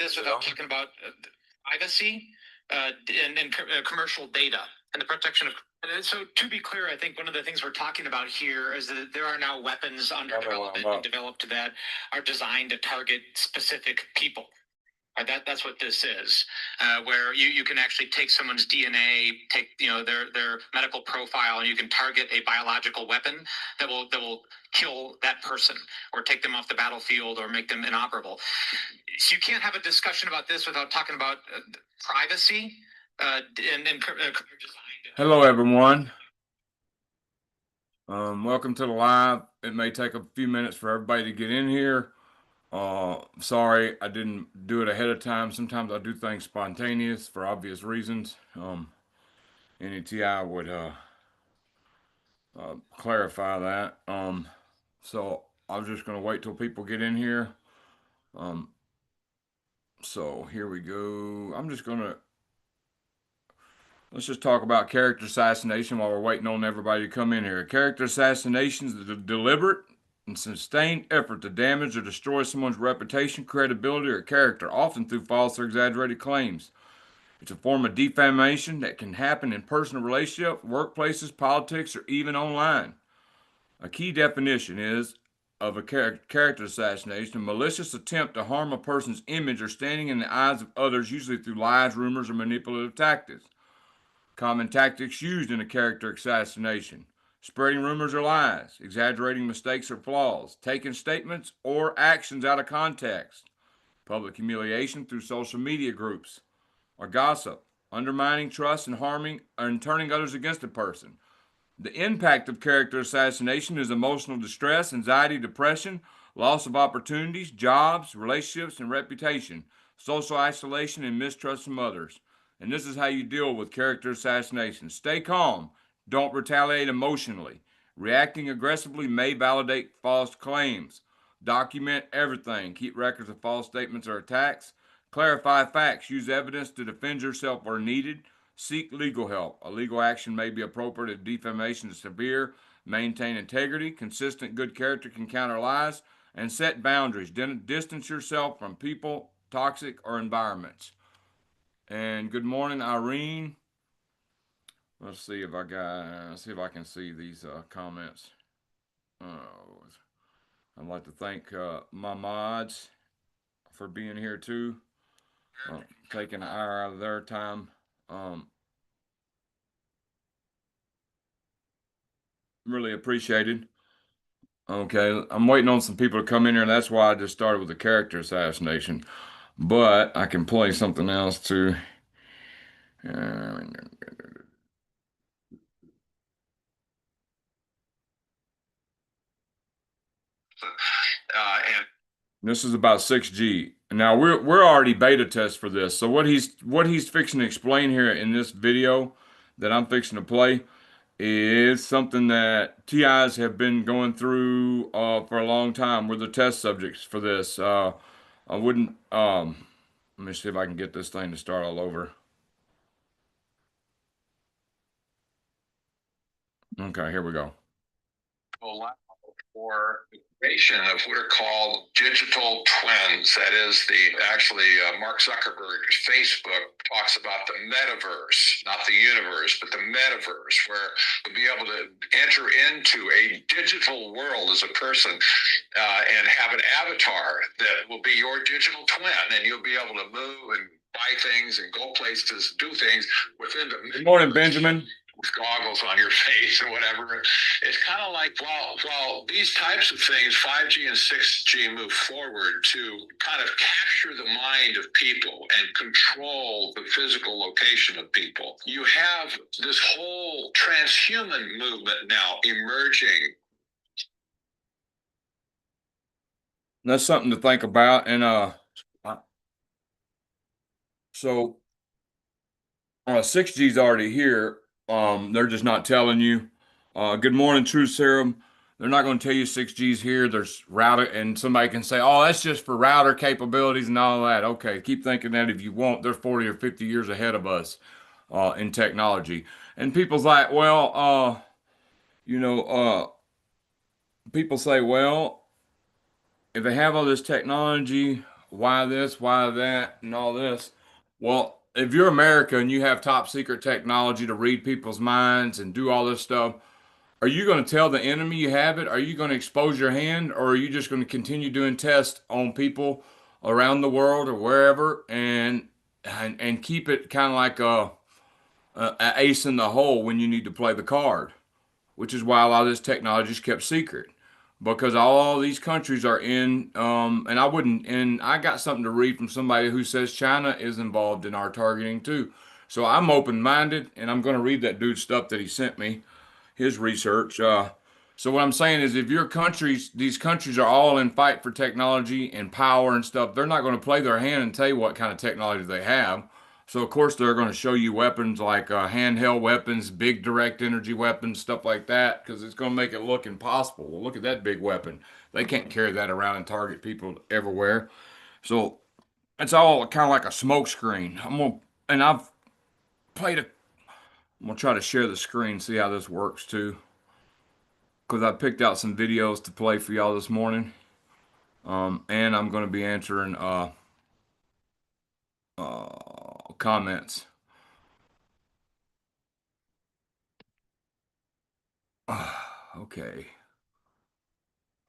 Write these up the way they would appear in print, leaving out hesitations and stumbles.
this without talking about privacy and commercial data and the protection of. And so, to be clear, I think one of the things we're talking about here is that there are now weapons under development and developed that are designed to target specific people. That's what this is, where you can actually take someone's DNA, take their medical profile, and you can target a biological weapon that will kill that person or take them off the battlefield or make them inoperable. So you can't have a discussion about this without talking about privacy and design. Hello, everyone. Welcome to the live. It may take a few minutes for everybody to get in here. Sorry, I didn't do it ahead of time. Sometimes I do things spontaneous for obvious reasons. Any TI would clarify that. So I was just going to wait till people get in here. So here we go. Let's just talk about character assassination while we're waiting on everybody to come in here. Character assassination is the deliberate and sustained effort to damage or destroy someone's reputation, credibility, or character, often through false or exaggerated claims. It's a form of defamation that can happen in personal relationships, workplaces, politics, or even online. A key definition is of a character assassination, a malicious attempt to harm a person's image or standing in the eyes of others, usually through lies, rumors, or manipulative tactics. Common tactics used in a character assassination: spreading rumors or lies, exaggerating mistakes or flaws, taking statements or actions out of context, public humiliation through social media groups, or gossip, undermining trust and harming and turning others against a person. The impact of character assassination is emotional distress, anxiety, depression, loss of opportunities, jobs, relationships, and reputation, social isolation, and mistrust from others. And this is how you deal with character assassination. Stay calm. Don't retaliate emotionally. Reacting aggressively may validate false claims. Document everything. Keep records of false statements or attacks. Clarify facts. Use evidence to defend yourself where needed. Seek legal help. A legal action may be appropriate if defamation is severe. Maintain integrity. Consistent good character can counter lies. And set boundaries. Distance yourself from people, toxic, or environments. And good morning, Irene. Let's see if I can see these comments. I'd like to thank my mods for being here too, taking an hour out of their time. Really appreciated. Okay, I'm waiting on some people to come in here, and that's why I just started with the character assassination. But I can play something else too. And this is about 6G. Now we're already beta test for this. So what he's fixing to explain here in this video that I'm fixing to play is something that TIs have been going through for a long time. We're the test subjects for this. I wouldn't. Let me see if I can get this thing to start all over. Okay, here we go. Allow for the creation of what are called digital twins. That is Mark Zuckerberg's Facebook talks about the metaverse, not the universe, but the metaverse, where you'll be able to enter into a digital world as a person and have an avatar that will be your digital twin, and you'll be able to move and buy things and go places, do things within the metaverse. Good morning, Benjamin. With goggles on your face or whatever. It's kind of like, while these types of things, 5G and 6G, move forward to kind of capture the mind of people and control the physical location of people, you have this whole transhuman movement now emerging. That's something to think about. And so 6G's already here. They're just not telling you. Good morning, True Serum. They're not going to tell you 6G's here. There's router, and somebody can say, oh, that's just for router capabilities and all that. Okay, keep thinking that if you want. They're 40 or 50 years ahead of us in technology. And people's like, well, people say, well, if they have all this technology, why this, why that, and all this. Well, if you're America and you have top secret technology to read people's minds and do all this stuff, are you going to tell the enemy you have it? Are you going to expose your hand, or are you just going to continue doing tests on people around the world or wherever, and keep it kind of like a ace in the hole when you need to play the card? Which is why a lot of this technology is kept secret, because all these countries are in. And I wouldn't. And I got something to read from somebody who says China is involved in our targeting too. So I'm open-minded, and I'm going to read that dude's stuff that he sent me, his research. So what I'm saying is, if your countries, these countries are all in fight for technology and power and stuff, they're not going to play their hand and tell you what kind of technology they have. So of course they're going to show you weapons like handheld weapons, big direct energy weapons, stuff like that, because it's going to make it look impossible. Well, look at that big weapon. They can't carry that around and target people everywhere. So it's all kind of like a smoke screen. And I've played a. I'm gonna try to share the screen, see how this works too, because I picked out some videos to play for y'all this morning. And I'm going to be answering comments. Okay.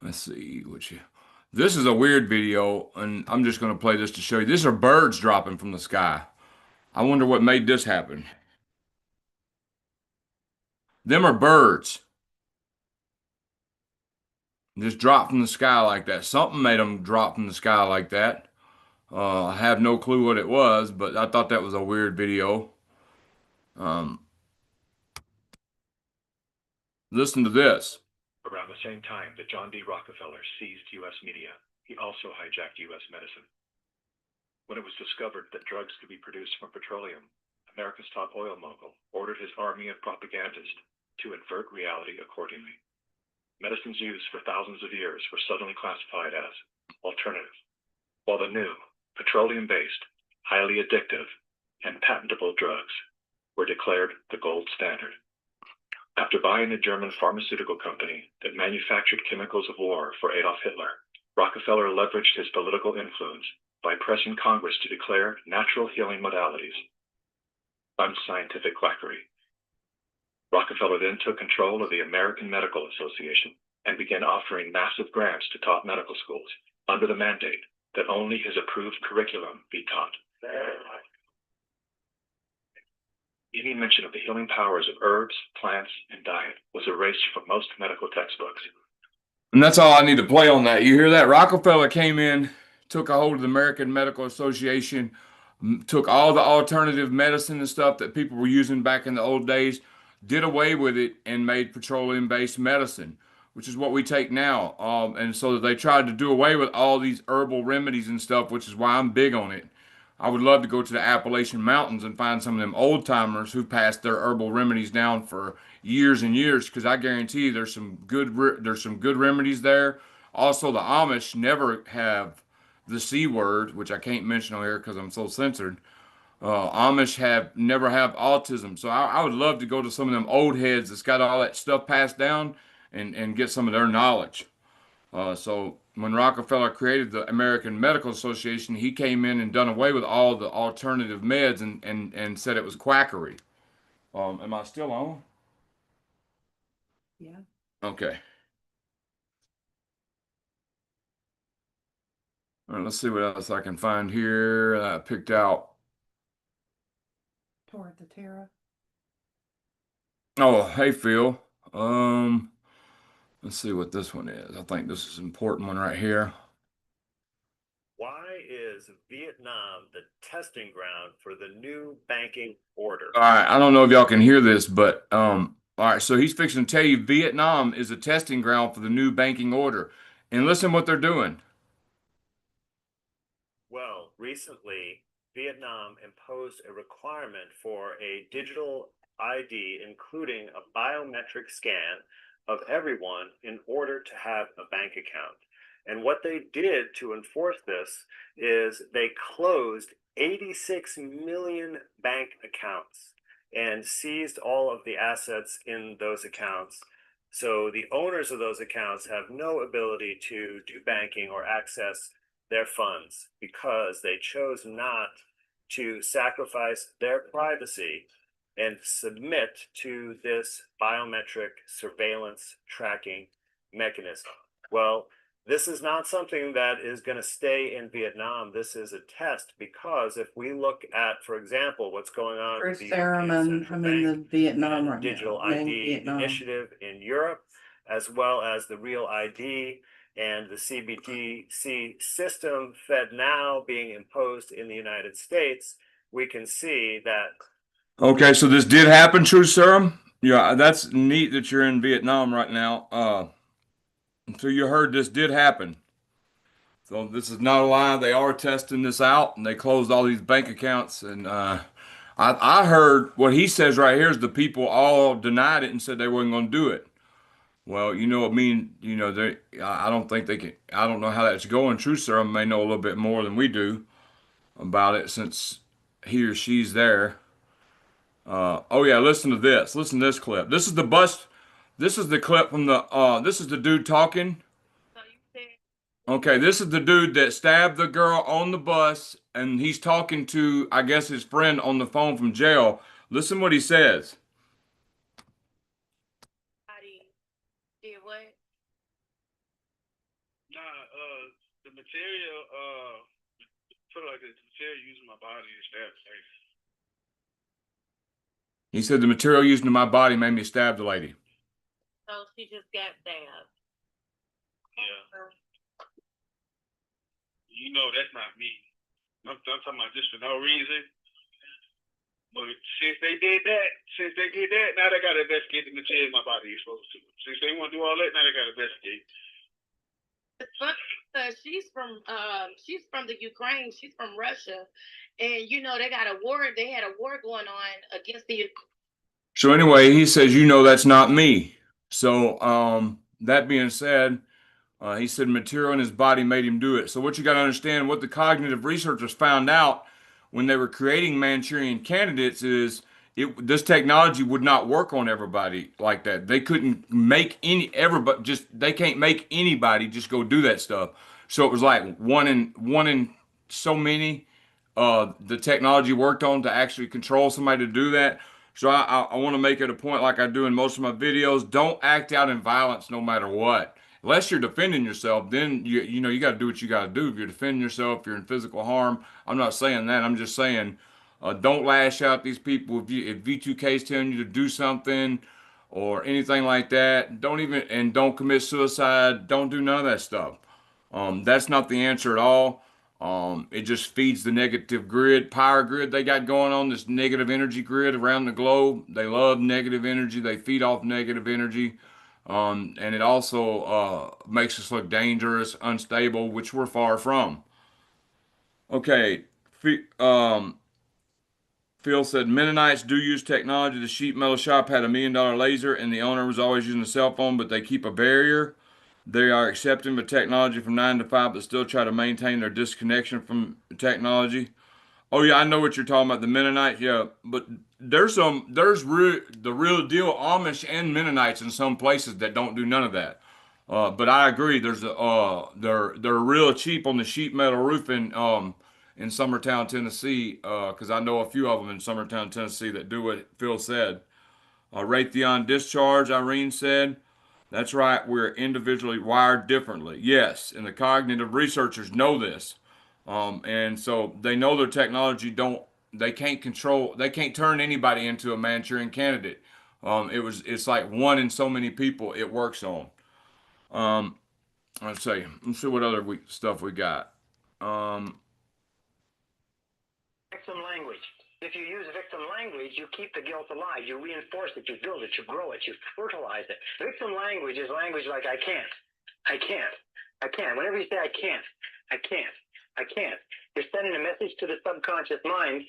Let's see what you. This is a weird video, and I'm just going to play this to show you. These are birds dropping from the sky. I wonder what made this happen. Them are birds. Just dropped from the sky like that. Something made them drop from the sky like that. I have no clue what it was, but I thought that was a weird video. Listen to this. Around the same time that John D. Rockefeller seized U.S. media, he also hijacked U.S. medicine. When it was discovered that drugs could be produced from petroleum, America's top oil mogul ordered his army of propagandists to invert reality accordingly. Medicines used for thousands of years were suddenly classified as alternative, while the new, petroleum-based, highly addictive, and patentable drugs were declared the gold standard. After buying a German pharmaceutical company that manufactured chemicals of war for Adolf Hitler, Rockefeller leveraged his political influence by pressing Congress to declare natural healing modalities unscientific quackery. Rockefeller then took control of the American Medical Association and began offering massive grants to top medical schools under the mandate that only his approved curriculum be taught. Any mention of the healing powers of herbs, plants, and diet was erased from most medical textbooks. And that's all I need to play on that. You hear that? Rockefeller came in, took a hold of the American Medical Association, took all the alternative medicine and stuff that people were using back in the old days, did away with it, and made petroleum-based medicine, which is what we take now. And so they tried to do away with all these herbal remedies and stuff, which is why I'm big on it. I would love to go to the Appalachian Mountains and find some of them old timers who passed their herbal remedies down for years and years, because I guarantee you there's some good remedies there. Also, the Amish never have the C word, which I can't mention on here because I'm so censored. Amish have never have autism, so I would love to go to some of them old heads that's got all that stuff passed down and get some of their knowledge. So when Rockefeller created the American Medical Association, he came in and done away with all the alternative meds and said it was quackery. Am I still on? Yeah. Okay. All right, let's see what else I can find here. I picked out. Toward the Terra. Oh, hey Phil. Let's see what this one is. I think this is an important one right here. Why is Vietnam the testing ground for the new banking order? All right, I don't know if y'all can hear this, but all right, so he's fixing to tell you Vietnam is a testing ground for the new banking order. And listen what they're doing. Well, recently, Vietnam imposed a requirement for a digital ID, including a biometric scan of everyone in order to have a bank account. And what they did to enforce this is they closed 86 million bank accounts and seized all of the assets in those accounts. So the owners of those accounts have no ability to do banking or access their funds because they chose not to sacrifice their privacy and submit to this biometric surveillance tracking mechanism. Well, this is not something that is going to stay in Vietnam. This is a test because if we look at, for example, what's going on with the European Central Bank Vietnam and digital now. I'm in ID Vietnam. initiative in Europe, as well as the Real ID and the CBDC system FedNow being imposed in the United States, we can see that. Okay, so this did happen, True Serum. Yeah, that's neat that you're in Vietnam right now. So you heard this did happen. So this is not a lie. They are testing this out, and they closed all these bank accounts. And I heard what he says right here is the people all denied it and said they weren't going to do it. Well, you know what I mean. You know, I don't think they can. I don't know how that's going. True Serum may know a little bit more than we do about it since he or she's there. Oh yeah, listen to this. Listen to this clip. This is the bus. This is the clip from the. This is the dude talking. Okay, this is the dude that stabbed the girl on the bus, and he's talking to, I guess, his friend on the phone from jail. Listen what he says. Did what? Nah, the material, put it like this, the material using my body is that safe. He said the material used in my body made me stab the lady. So she just got stabbed. Yeah. You know that's not me. I'm talking about just for no reason. But since they did that, now they gotta investigate the material my body is supposed to. Since they want to do all that, now they gotta investigate. But she's from the Ukraine. She's from Russia, and you know they got a war. They had a war going on against the. So anyway, he says, you know, that's not me. So that being said, he said material in his body made him do it. So what you got to understand, what the cognitive researchers found out when they were creating Manchurian candidates is this technology would not work on everybody like that. They couldn't make they can't make anybody just go do that stuff. So it was like one in so many the technology worked on to actually control somebody to do that. So I want to make it a point, like I do in most of my videos, don't act out in violence no matter what. Unless you're defending yourself, then you know you got to do what you got to do. If you're defending yourself, if you're in physical harm, I'm not saying that. I'm just saying don't lash out at these people. If V2K is telling you to do something or anything like that, don't commit suicide. Don't do none of that stuff. That's not the answer at all. It just feeds the negative power grid they got going on, this negative energy grid around the globe. They love negative energy. They feed off negative energy. And it also makes us look dangerous, unstable, which we're far from. Okay, Phil said Mennonites do use technology. The sheet metal shop had $1 million laser, and the owner was always using a cell phone, but they keep a barrier. They are accepting the technology from 9 to 5, but still try to maintain their disconnection from technology. Oh yeah, I know what you're talking about, the Mennonites. Yeah, but there's the real deal Amish and Mennonites in some places that don't do none of that. But I agree. They're real cheap on the sheet metal roofing in Summertown, Tennessee. Because I know a few of them in Summertown, Tennessee that do what Phil said. Raytheon discharge, Irene said. That's right. We're individually wired differently. Yes, and the cognitive researchers know this. And so they know their technology they can't turn anybody into a Manchurian candidate. It's like one in so many people it works on. Let's see what other stuff we got. Victim language. If you use victim language, you keep the guilt alive. You reinforce it, you build it, you grow it, you fertilize it. Victim language is language like I can't, I can't, I can't. Whenever you say I can't, I can't, I can't, you're sending a message to the subconscious mind.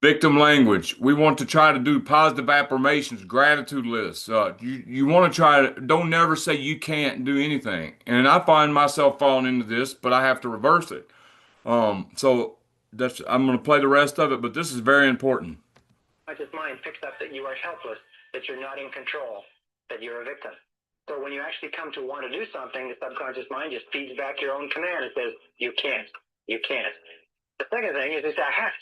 Victim language. We want to try to do positive affirmations, gratitude lists. You want to try to, don't never say you can't do anything. And I find myself falling into this, but I have to reverse it. So I'm going to play the rest of it, but this is very important. Subconscious mind picks up that you are helpless, that you're not in control, that you're a victim. So when you actually come to want to do something, the subconscious mind just feeds back your own command and says, you can't, you can't. The second thing is I have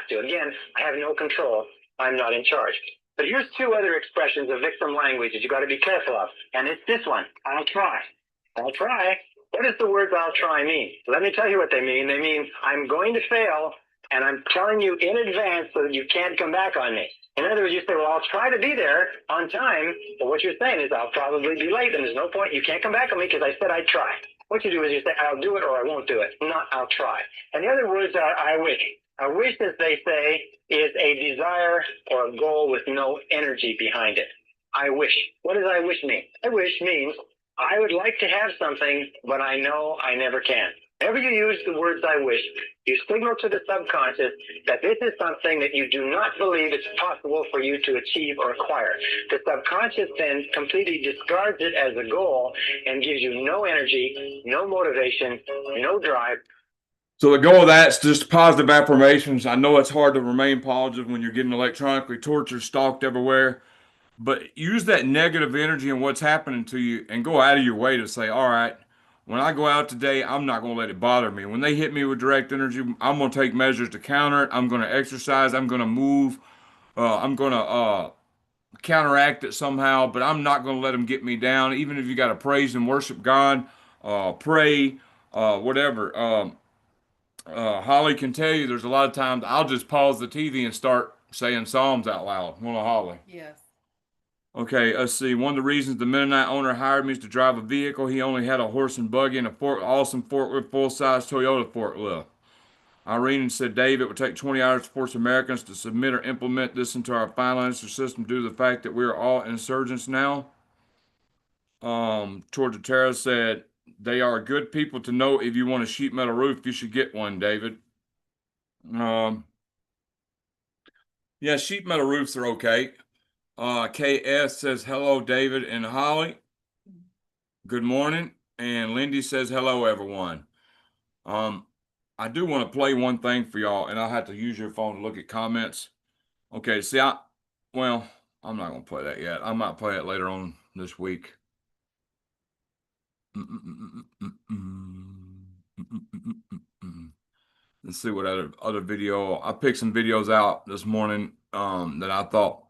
to. Again, I have no control. I'm not in charge. But here's two other expressions of victim language that you got to be careful of. And it's this one, I'll try. I'll try. What does the words I'll try mean? Let me tell you what they mean. They mean I'm going to fail, and I'm telling you in advance so that you can't come back on me. In other words, you say, well, I'll try to be there on time, but what you're saying is I'll probably be late, and there's no point. You can't come back on me because I said I'd try. What you do is you say, I'll do it or I won't do it, not I'll try. And the other words are I wish. A wish, as they say, is a desire or a goal with no energy behind it. I wish. What does I wish mean? I wish means I would like to have something, but I know I never can. Whenever you use the words I wish, you signal to the subconscious that this is something that you do not believe it's possible for you to achieve or acquire. The subconscious then completely discards it as a goal and gives you no energy, no motivation, no drive. So the goal of that's just positive affirmations. I know it's hard to remain positive when you're getting electronically tortured, stalked everywhere, but use that negative energy and what's happening to you and go out of your way to say, all right, when I go out today, I'm not going to let it bother me. When they hit me with direct energy, I'm going to take measures to counter it. I'm going to exercise. I'm going to move. I'm going to counteract it somehow, but I'm not going to let them get me down. Even if you got to praise and worship God, pray, whatever. Holly can tell you there's a lot of times I'll just pause the TV and start saying Psalms out loud. Well, Holly. Yes. Okay, let's see. One of the reasons the Mennonite owner hired me is to drive a vehicle. He only had a horse and buggy and awesome forklift, full-size Toyota forklift. Irene said, Dave, it would take 20 hours to force Americans to submit or implement this into our financial system due to the fact that we are all insurgents now. Georgia Terra said, they are good people to know. If you want a sheet metal roof, you should get one, David. Yeah, sheet metal roofs are okay. KS says, hello, David and Holly. Good morning. And Lindy says, hello, everyone. I do want to play one thing for y'all, and I'll have to use your phone to look at comments. Okay, see, I'm not going to play that yet. I might play it later on this week. Let's see what other video. I picked some videos out this morning that I thought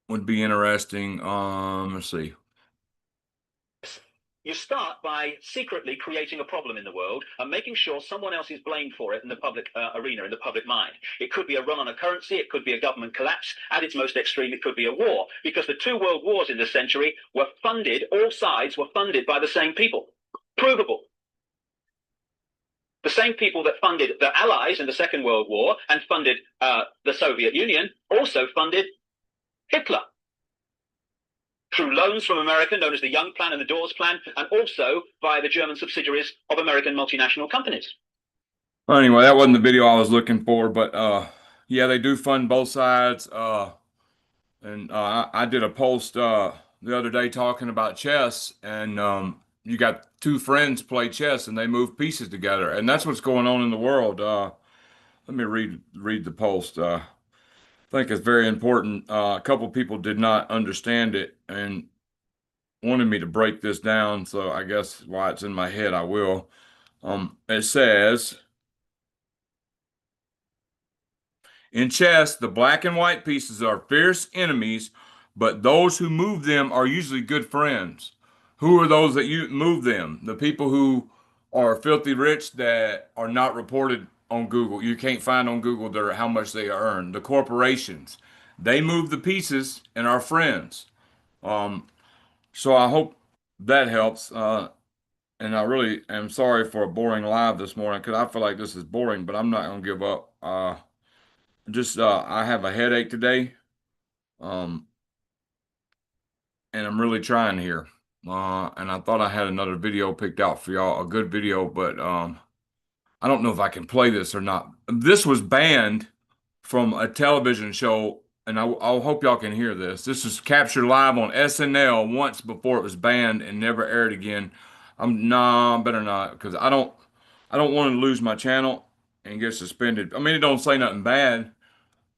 would be interesting. Let's see. You start by secretly creating a problem in the world and making sure someone else is blamed for it in the public arena, in the public mind. It could be a run on a currency. It could be a government collapse. At its most extreme, it could be a war, because the two world wars in this century were funded, all sides were funded by the same people. Provable. The same people that funded the Allies in the Second World War and funded the Soviet Union also funded Hitler, through loans from America, known as the Young Plan and the Dawes Plan, and also via the German subsidiaries of American multinational companies. Anyway, that wasn't the video I was looking for, but yeah, they do fund both sides. And I did a post the other day talking about chess, and you got two friends play chess and they move pieces together, and that's what's going on in the world. Let me read the post. I think it's very important. A couple people did not understand it and wanted me to break this down, so I guess while it's in my head, I will. It says, in chess, the black and white pieces are fierce enemies, but those who move them are usually good friends. Who are those that you move them? The people who are filthy rich that are not reported on Google. You can't find on Google how much they earn. The corporations, they move the pieces and are friends. So I hope that helps. And I really am sorry for a boring live this morning, because I feel like this is boring, but I'm not going to give up. I have a headache today. And I'm really trying here. And I thought I had another video picked out for y'all, a good video, but I don't know if I can play this or not. This was banned from a television show, and I'll hope y'all can hear this. This was captured live on SNL once before it was banned and never aired again. Better not, because I don't want to lose my channel and get suspended. I mean, it don't say nothing bad,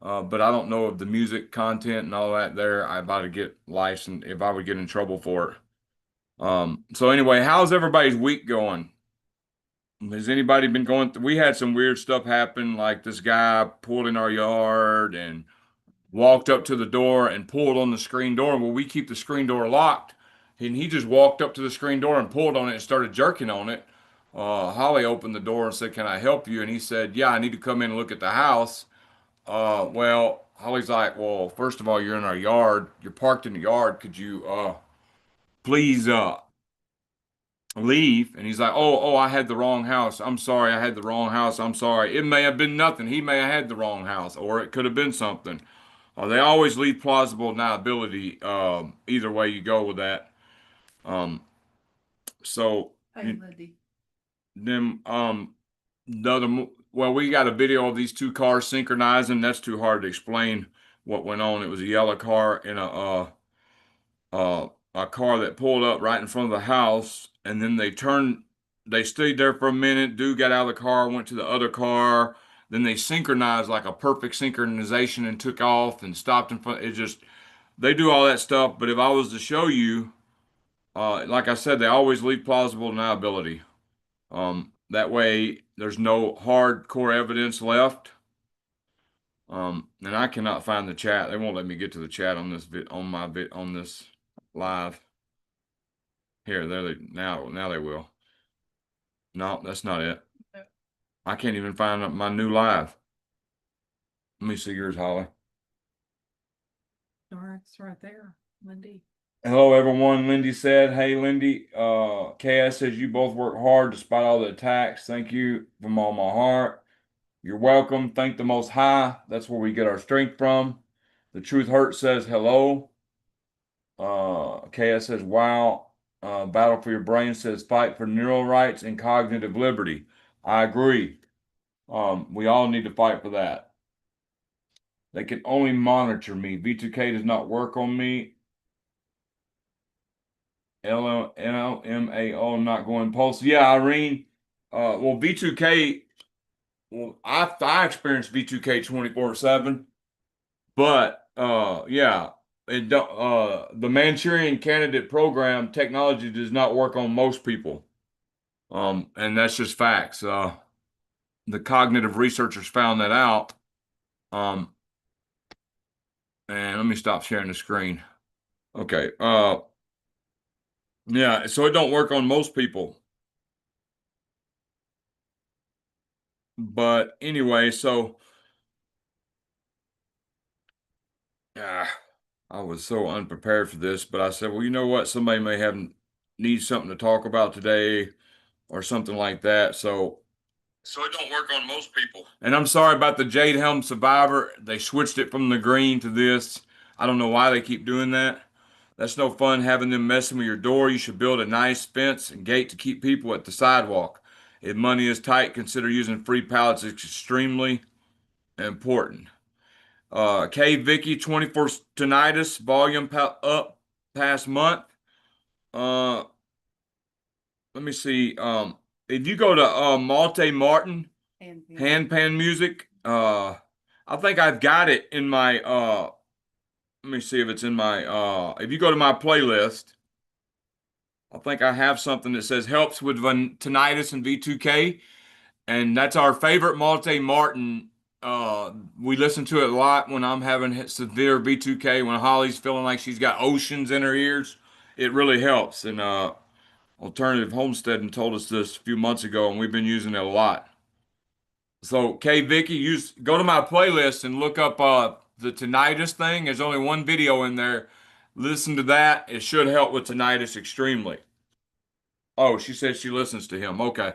But I don't know of the music content and all that there. I about to get licensed if I would get in trouble for it. So anyway, how's everybody's week going? Has anybody been going through? We had some weird stuff happen, like this guy pulled in our yard and walked up to the door and pulled on the screen door. Well, we keep the screen door locked, and he just walked up to the screen door and pulled on it and started jerking on it. Holly opened the door and said, "Can I help you?" And he said, "Yeah, I need to come in and look at the house." Well, Holly's like, "Well, first of all, you're in our yard. You're parked in the yard. Could you please leave?" And he's like, "Oh, I had the wrong house. I'm sorry, I had the wrong house. I'm sorry. It may have been nothing. He may have had the wrong house, or it could have been something." They always leave plausible deniability. Either way you go with that. So then, well, we got a video of these two cars synchronizing. That's too hard to explain what went on. It was a yellow car and a car that pulled up right in front of the house, and then they stayed there for a minute. Dude got out of the car, went to the other car, then they synchronized like a perfect synchronization and took off and stopped in front. It just, they do all that stuff, but if I was to show you, like I said, they always leave plausible deniability. That way there's no hardcore evidence left. And I cannot find the chat. They won't let me get to the chat on this on this live. Here, now they will. No, that's not it. I can't even find my new live. Let me see yours, Holly. It's right there, Lindy. Hello, everyone. Lindy said, "Hey, Lindy. KS says you both work hard despite all the attacks. Thank you from all my heart. You're welcome. Thank the Most High. That's where we get our strength from." The Truth Hurts says hello. KS says, "Wow." Battle for Your Brain says, "Fight for neural rights and cognitive liberty." I agree. We all need to fight for that. They can only monitor me. V2K does not work on me. LMAO not going pulse. Yeah, Irene. Well, V2K. Well, I experienced V2K 24/7, but yeah, it don't. The Manchurian Candidate Program technology does not work on most people. And that's just facts. The cognitive researchers found that out. And let me stop sharing the screen. Okay. Yeah, so it don't work on most people. But anyway, so I was so unprepared for this, but I said, well, you know what? Somebody may need something to talk about today or something like that. So it don't work on most people. And I'm sorry about the Jade Helm Survivor. They switched it from the green to this. I don't know why they keep doing that. That's no fun having them messing with your door. You should build a nice fence and gate to keep people at the sidewalk. If money is tight, consider using free pallets. It's extremely important. K Vicky 24 tinnitus volume up past month. Let me see. If you go to Malte Martin handpan music, I think I've got it in my let me see if it's in my if you go to my playlist, I think I have something that says helps with tinnitus and V2K, and that's our favorite Malte Martin. We listen to it a lot when I'm having severe V2K, when Holly's feeling like she's got oceans in her ears. It really helps. And Alternative Homesteading told us this a few months ago, and we've been using it a lot. So, K Vicky, go to my playlist and look up the tinnitus thing. There's only one video in there. Listen to that. It should help with tinnitus extremely. Oh, she said she listens to him. Okay.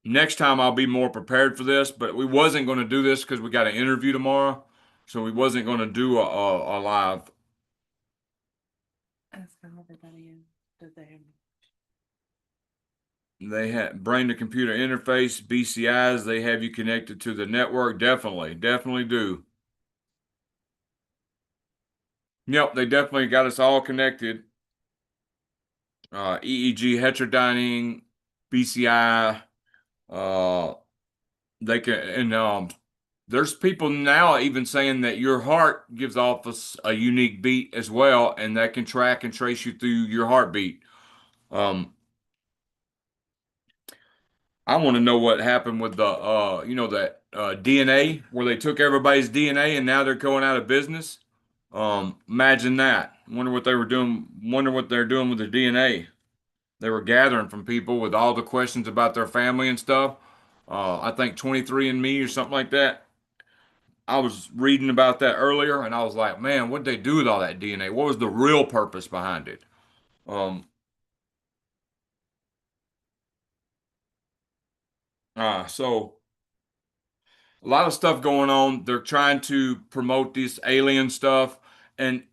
Next time I'll be more prepared for this, but we wasn't going to do this because we got an interview tomorrow, so we wasn't going to do a live. Ask how everybody is. Did they have? They had brain to computer interface, BCIs. They have you connected to the network. Definitely do. Yep, they definitely got us all connected. EEG heterodyning, BCI. They can, and there's people now even saying that your heart gives off a unique beat as well, and that can track and trace you through your heartbeat. Um, I want to know what happened with the, that DNA where they took everybody's DNA and now they're going out of business. Imagine that. Wonder what they were doing. Wonder what they're doing with the DNA. They were gathering from people with all the questions about their family and stuff. I think 23andMe or something like that. I was reading about that earlier, and I was like, man, what'd they do with all that DNA? What was the real purpose behind it? Um, so a lot of stuff going on. They're trying to promote this alien stuff, and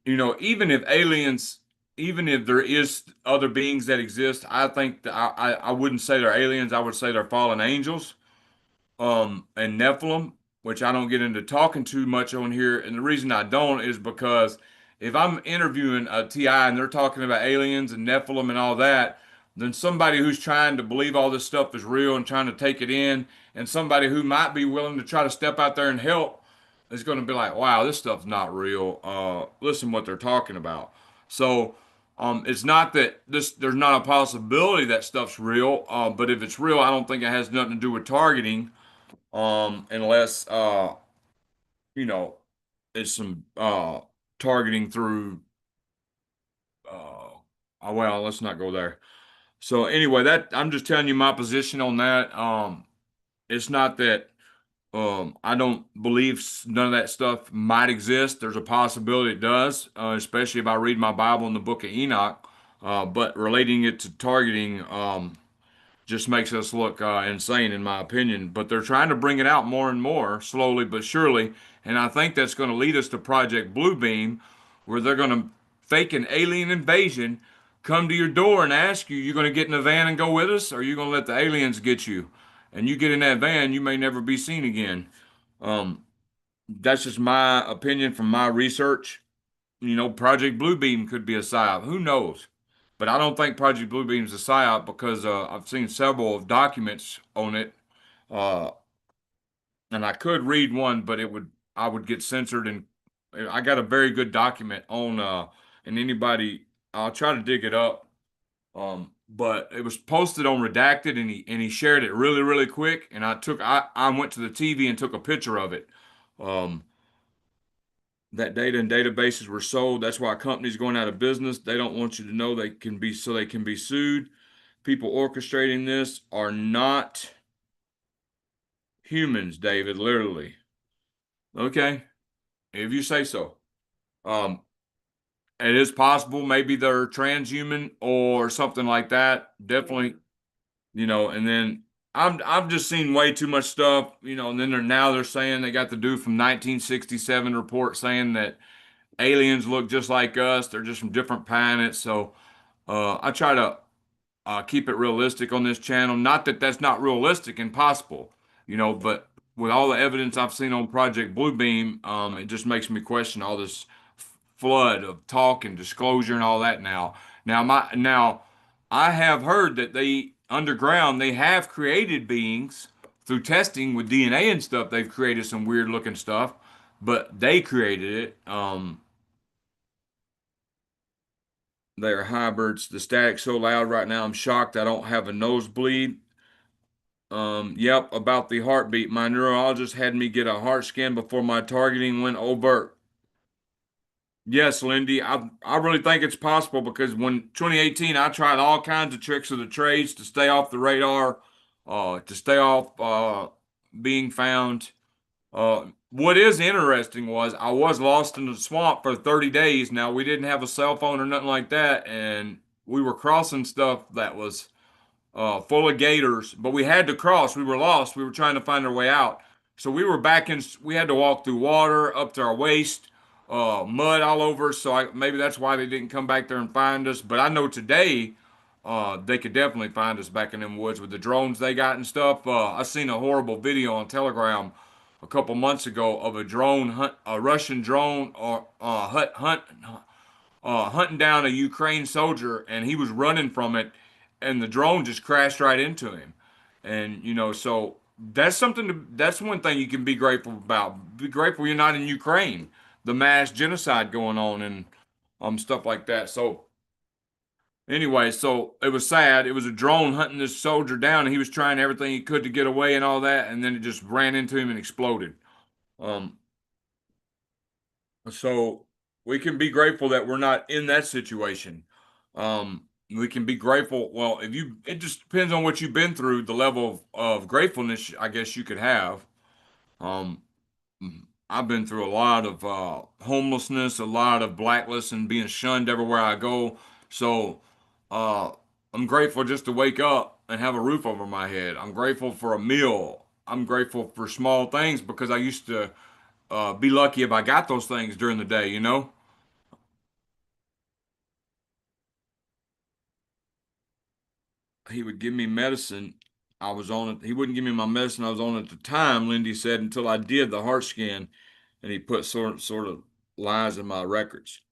even if aliens, even if there is other beings that exist, I think that I wouldn't say they're aliens. I would say they're fallen angels. And Nephilim, which I don't get into talking too much on here. And the reason I don't is because if I'm interviewing a TI and they're talking about aliens and Nephilim and all that, then somebody who's trying to believe all this stuff is real and trying to take it in, and somebody who might be willing to try to step out there and help is going to be like, wow, this stuff's not real. Listen what they're talking about. So, it's not that there's not a possibility that stuff's real, but if it's real, I don't think it has nothing to do with targeting, unless you know it's some targeting through well, let's not go there. So anyway, that I'm just telling you my position on that. It's not that I don't believe none of that stuff might exist. There's a possibility it does, especially if I read my Bible in the book of Enoch. But relating it to targeting, just makes us look insane, in my opinion. But they're trying to bring it out more and more, slowly but surely. And I think that's going to lead us to Project Bluebeam, where they're going to fake an alien invasion, come to your door and ask you, you going to get in a van and go with us, or are you going to let the aliens get you? And you get in that van, you may never be seen again. Um, that's just my opinion from my research. Project Bluebeam could be a psyop. Who knows? But I don't think Project Bluebeam is a psyop because I've seen several documents on it, uh, and I could read one, but I would get censored. And I got a very good document on, and anybody, I'll try to dig it up. But it was posted on Redacted, and he shared it really really quick, and I went to the TV and took a picture of it. Um, that data and databases were sold. That's why companies going out of business. They don't want you to know they can be so they can be sued. People orchestrating this are not humans, David, literally. Okay, if you say so. Um, it is possible maybe they're transhuman or something like that. Definitely, and then I've just seen way too much stuff, and then they're saying they got the dude from 1967 report saying that aliens look just like us. They're just from different planets. So I try to keep it realistic on this channel. Not that that's not realistic and possible, but with all the evidence I've seen on Project Bluebeam, it just makes me question all this flood of talk and disclosure and all that now. Now I have heard that they underground they have created beings through testing with DNA and stuff. They've created some weird looking stuff, but they created it. They are hybrids. The static's so loud right now, I'm shocked I don't have a nosebleed. Yep, about the heartbeat. My neurologist had me get a heart scan before my targeting went overt. Yes, Lindy, I really think it's possible because when 2018, I tried all kinds of tricks of the trades to stay off the radar, to stay off being found. What is interesting was I was lost in the swamp for 30 days. Now, we didn't have a cell phone or nothing like that, and we were crossing stuff that was full of gators, but we had to cross. We were lost. We were trying to find our way out. So we had to walk through water up to our waist, mud all over. So maybe that's why they didn't come back there and find us. But I know today, they could definitely find us back in them woods with the drones they got and stuff. I seen a horrible video on Telegram a couple months ago of a Russian drone or hunting down a Ukraine soldier, and he was running from it, and the drone just crashed right into him. And so that's one thing you can be grateful about. Be grateful you're not in Ukraine, the mass genocide going on and stuff like that. So anyway, so it was sad. It was a drone hunting this soldier down, and he was trying everything he could to get away and all that, and then it just ran into him and exploded. Um, so we can be grateful that we're not in that situation. We can be grateful. Well, it just depends on what you've been through, the level of gratefulness, I guess you could have. Um, I've been through a lot of homelessness, a lot of blacklist, and being shunned everywhere I go. So uh, I'm grateful just to wake up and have a roof over my head. I'm grateful for a meal. I'm grateful for small things because I used to be lucky if I got those things during the day. He would give me medicine. I was on it. He wouldn't give me my medicine I was on at the time, Lindy said, until I did the heart scan, and he put sort of lies in my records.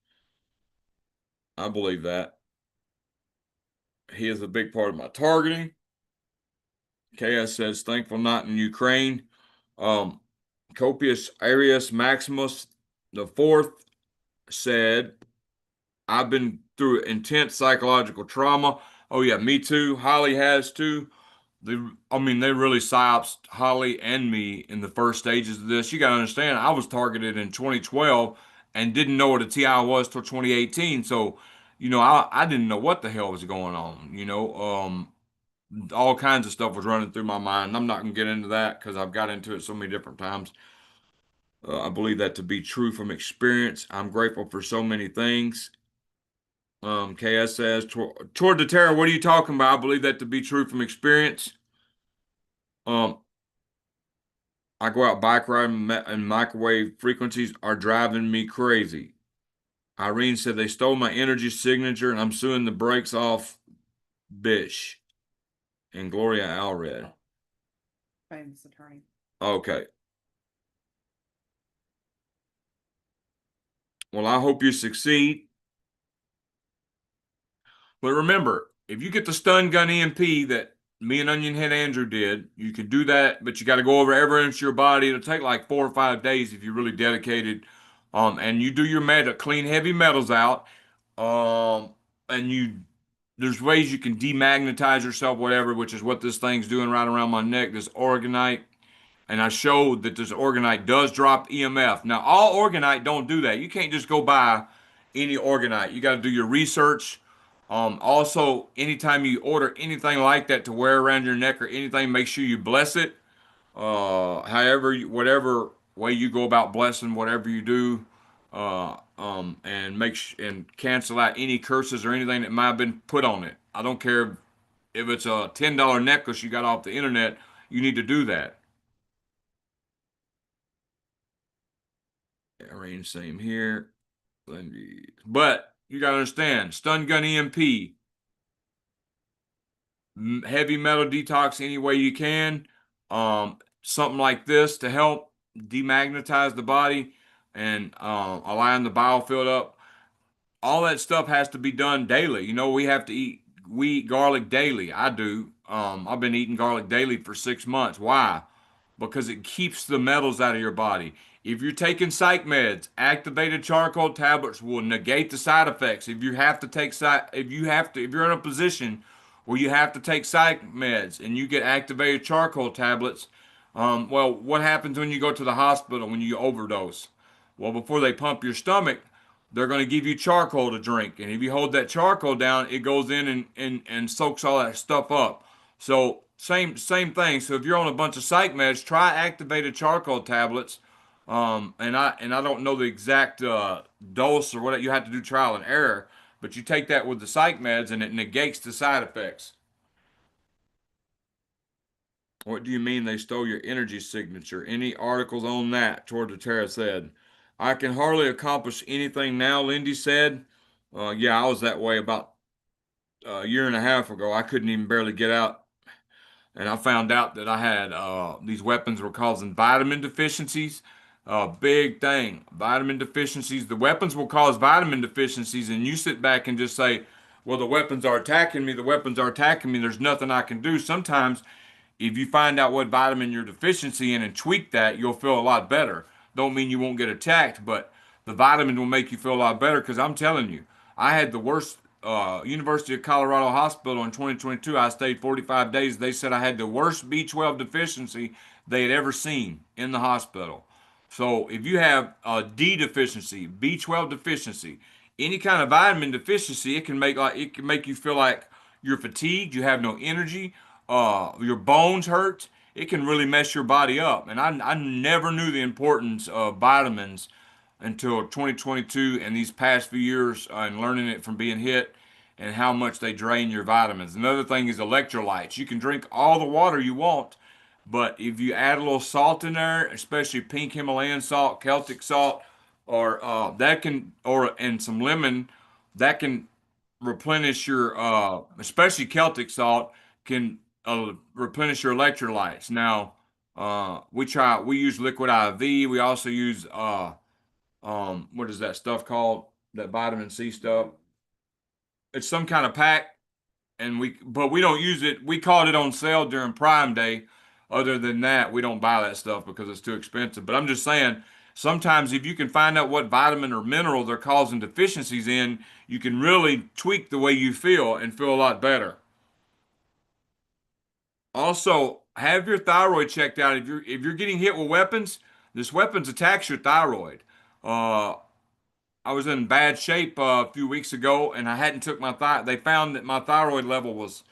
I believe that. He is a big part of my targeting. KS says, thankful not in Ukraine. Um, Copius Arius Maximus the fourth said, I've been through intense psychological trauma. Oh yeah, me too. Holly has too. They really psyopsed Holly and me in the first stages of this. You got to understand, I was targeted in 2012 and didn't know what a TI was till 2018. So, I didn't know what the hell was going on. All kinds of stuff was running through my mind. I'm not going to get into that because I've got into it so many different times. I believe that to be true from experience. I'm grateful for so many things. KS says, toward the terror, what are you talking about? I believe that to be true from experience. Um, I go out bike riding and microwave frequencies are driving me crazy. Irene said they stole my energy signature and I'm suing the brakes off Bish. And Gloria Alred. Famous attorney. Okay. Well, I hope you succeed. But remember, if you get the stun gun EMP that me and Onion Head Andrew did, you can do that, but you got to go over every inch of your body. It'll take like 4 or 5 days if you're really dedicated. And you do your clean heavy metals out. Um, and there's ways you can demagnetize yourself, whatever, which is what this thing's doing right around my neck, this orgonite. And I showed that this orgonite does drop EMF. Now, all orgonite don't do that. You can't just go buy any orgonite. You got to do your research. Also, anytime you order anything like that to wear around your neck or anything, make sure you bless it. Whatever way you go about blessing whatever you do, and and cancel out any curses or anything that might have been put on it. I don't care if it's a $10 necklace you got off the internet. You need to do that. Arrange same here. But you gotta understand, stun gun EMP, heavy metal detox any way you can. Something like this to help demagnetize the body and align the biofield up. All that stuff has to be done daily. We eat garlic daily. I do. I've been eating garlic daily for 6 months. Why? Because it keeps the metals out of your body. If you're taking psych meds, activated charcoal tablets will negate the side effects. If you're in a position where you have to take psych meds and you get activated charcoal tablets, well, what happens when you go to the hospital when you overdose? Well, before they pump your stomach, they're going to give you charcoal to drink. And if you hold that charcoal down, it goes in and soaks all that stuff up. So same thing. So if you're on a bunch of psych meds, try activated charcoal tablets. And I don't know the exact dose or what you have to do trial and error, but you take that with the psych meds and it negates the side effects. What do you mean they stole your energy signature? Any articles on that? Toward the Terra said. I can hardly accomplish anything now, Lindy said. Yeah, I was that way about a year and a half ago. I couldn't even barely get out. And I found out that I had these weapons were causing vitamin deficiencies. Big thing. Vitamin deficiencies. The weapons will cause vitamin deficiencies, and you sit back and just say, well, the weapons are attacking me. The weapons are attacking me. There's nothing I can do. Sometimes if you find out what vitamin you're deficiency in and tweak that, you'll feel a lot better. Don't mean you won't get attacked, but the vitamin will make you feel a lot better. Because I'm telling you, I had the worst University of Colorado hospital in 2022. I stayed 45 days. They said I had the worst B12 deficiency they had ever seen in the hospital. So if you have a D deficiency, B12 deficiency, any kind of vitamin deficiency, it can make you feel like you're fatigued, you have no energy, your bones hurt. It can really mess your body up. And I never knew the importance of vitamins until 2022 and these past few years and learning it from being hit and how much they drain your vitamins. Another thing is electrolytes. You can drink all the water you want, but if you add a little salt in there, especially pink Himalayan salt, Celtic salt, or and some lemon, that can replenish your especially Celtic salt can replenish your electrolytes. Now, we use liquid IV. We also use what is that stuff called? That vitamin C stuff. It's some kind of pack, but we don't use it. We caught it on sale during Prime Day. Other than that, we don't buy that stuff because it's too expensive. But I'm just saying, sometimes if you can find out what vitamin or mineral they're causing deficiencies in, you can really tweak the way you feel and feel a lot better. Also, have your thyroid checked out. If you're getting hit with weapons, this weapons attacks your thyroid. Uh, I was in bad shape a few weeks ago, and I hadn't took my They found that my thyroid level was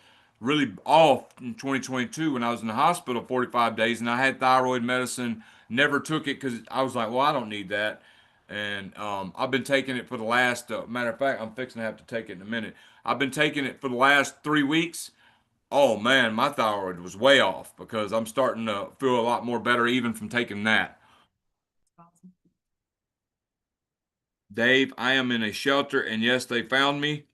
really off in 2022 when I was in the hospital 45 days, and I had thyroid medicine. Never took it because I was like, well, I don't need that. And I've been taking it for the last. Matter of fact, I'm fixing to have to take it in a minute. I've been taking it for the last 3 weeks. Oh man, my thyroid was way off because I'm starting to feel a lot more better even from taking that. Awesome. Dave, I am in a shelter, and yes, they found me.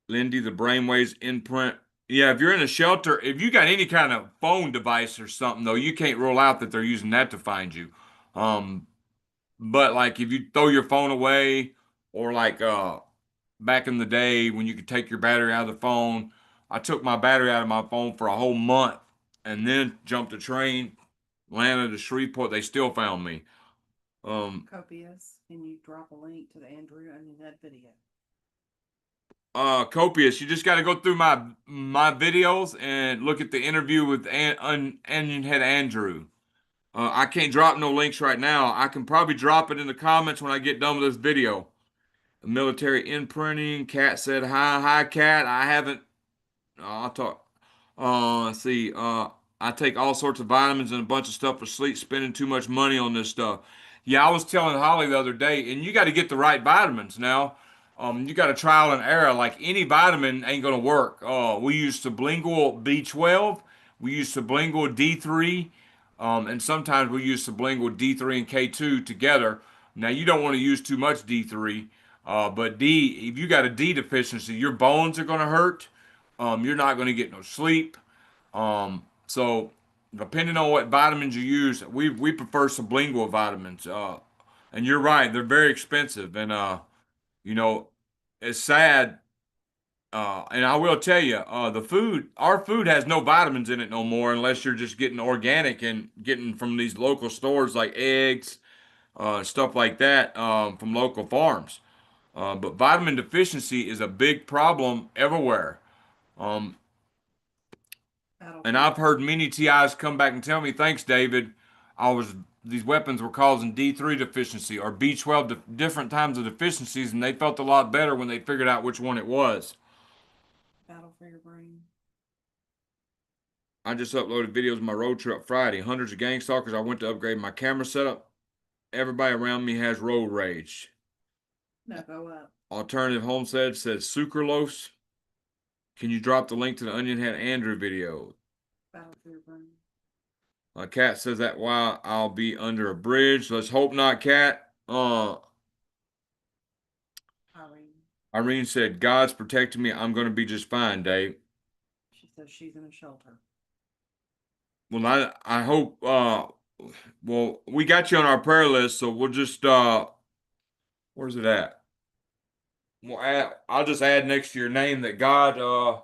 Lindy, the brainwaves imprint. Yeah, if you're in a shelter, if you got any kind of phone device or something, though, you can't rule out that they're using that to find you. Um, but like if you throw your phone away, or like back in the day when you could take your battery out of the phone, I took my battery out of my phone for a whole month, and then jumped a train, landed at Shreveport. They still found me. Copious. Can you drop a link to the Andrew Onion Head video? Copious. You just got to go through my videos and look at the interview with Onion Head Andrew. I can't drop no links right now. I can probably drop it in the comments when I get done with this video. Military imprinting. Cat said hi, Cat. I haven't. I'll talk. Let's see. I take all sorts of vitamins and a bunch of stuff for sleep. Spending too much money on this stuff. Yeah, I was telling Holly the other day, and you got to get the right vitamins now. You got to trial and error. Like any vitamin ain't gonna work. We use sublingual B12. We use sublingual D3, and sometimes we use sublingual D3 and K2 together. Now you don't want to use too much D3, but if you got a D deficiency, your bones are gonna hurt. You're not gonna get no sleep. So depending on what vitamins you use, we prefer sublingual vitamins. And you're right, they're very expensive, and you know, it's sad. And I will tell you, our food has no vitamins in it no more, unless you're just getting organic and getting from these local stores like eggs, stuff like that, from local farms. But vitamin deficiency is a big problem everywhere. Um, and I've heard many TIs come back and tell me, "Thanks, David. These weapons were causing D3 deficiency or B12 different times of deficiencies, and they felt a lot better when they figured out which one it was." Battle for your brain. I just uploaded videos of my road trip Friday. Hundreds of gang stalkers. I went to upgrade my camera setup. Everybody around me has road rage. No, go up. Alternative Homestead says sucralose. Can you drop the link to the Onion Head Andrew video? Battle for your brain. Cat says that while I'll be under a bridge. Let's hope not, Cat. Irene said, God's protecting me. I'm going to be just fine, Dave. She says she's in a shelter. Well, I hope, well, we got you on our prayer list, so we'll just, where's it at? I'll just add next to your name that God,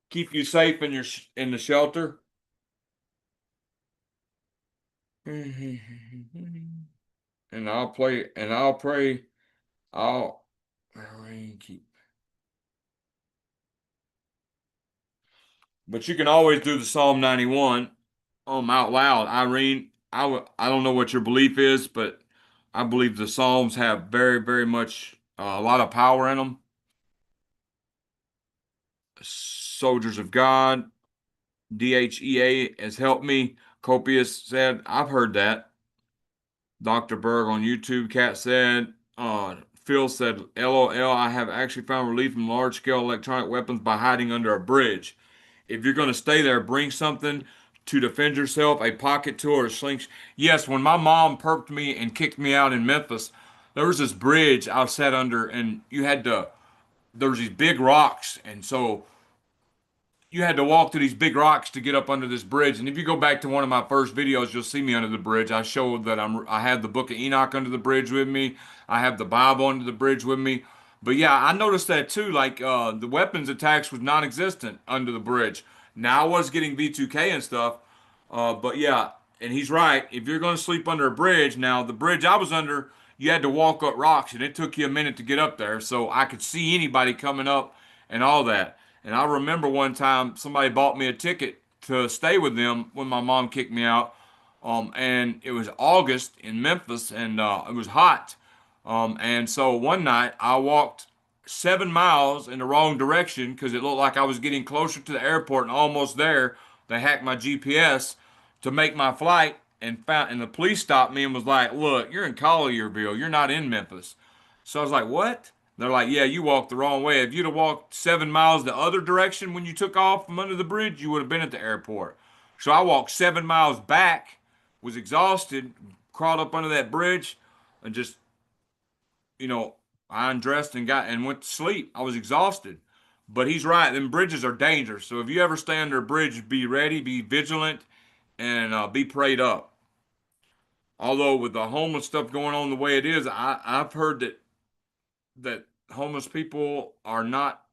keep you safe in the shelter. And I'll play and I'll pray. I'll keep. But you can always do the Psalm 91 out loud. Irene, I don't know what your belief is, but I believe the Psalms have very, very much a lot of power in them. Soldiers of God, DHEA has helped me. Copious said, I've heard that. Dr. Berg on YouTube, Cat said, Phil said, LOL, I have actually found relief from large scale electronic weapons by hiding under a bridge. If you're going to stay there, bring something to defend yourself, a pocket tool or a slingshot. Yes, when my mom perked me and kicked me out in Memphis, there was this bridge I sat under, and there was these big rocks, and so you had to walk through these big rocks to get up under this bridge. And if you go back to one of my first videos, you'll see me under the bridge. I showed that I have the Book of Enoch under the bridge with me. I have the Bible under the bridge with me. But yeah, I noticed that too. Like the weapons attacks was non-existent under the bridge. Now I was getting V2K and stuff. But yeah, and he's right. If you're going to sleep under a bridge, now the bridge I was under, you had to walk up rocks, and it took you a minute to get up there. So I could see anybody coming up and all that. And I remember one time somebody bought me a ticket to stay with them when my mom kicked me out. And it was August in Memphis, and it was hot. And so one night I walked 7 miles in the wrong direction because it looked like I was getting closer to the airport and almost there. They hacked my GPS to make my flight, and the police stopped me and was like, "Look, you're in Collierville. You're not in Memphis." So I was like, "What?" They're like, "Yeah, you walked the wrong way. If you'd have walked 7 miles the other direction when you took off from under the bridge, you would have been at the airport." So I walked 7 miles back, was exhausted, crawled up under that bridge, and just, I undressed and went to sleep. I was exhausted. But he's right. Them bridges are dangerous. So if you ever stay under a bridge, be ready, be vigilant, and be prayed up. Although with the homeless stuff going on the way it is, I've heard that homeless people are not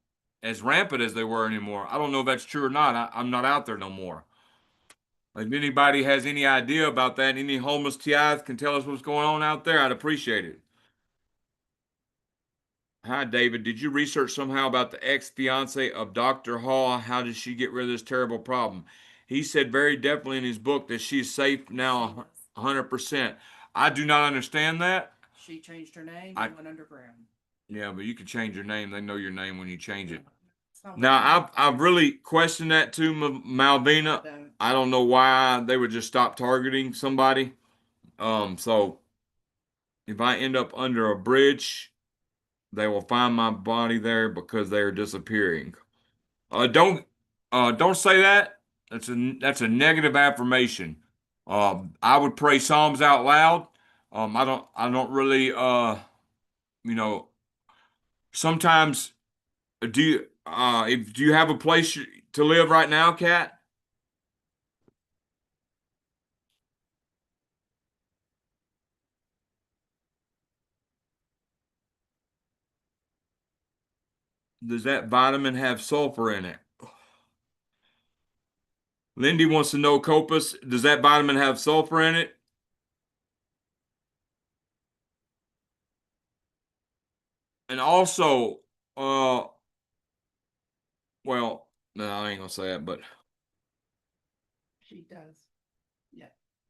as rampant as they were anymore. I don't know if that's true or not. I'm not out there no more. If anybody has any idea about that, any homeless TIs can tell us what's going on out there, I'd appreciate it. Hi, David. Did you research somehow about the ex-fiance of Dr. Hall? How did she get rid of this terrible problem? He said very definitely in his book that she's safe now 100%. I do not understand that. She changed her name I- and went underground. Yeah, but you can change your name. They know your name when you change it. It's not Now, like I've really questioned that too, Malvina. I don't know why they would just stop targeting somebody. So if I end up under a bridge, they will find my body there because they are disappearing. Don't say that. That's a negative affirmation. I would pray Psalms out loud. I don't really you know sometimes do you have a place to live right now, Kat? Does that vitamin have sulfur in it? Lindy wants to know, Copus, does that vitamin have sulfur in it? And also, well, no, I ain't gonna say that, but she does. Yeah.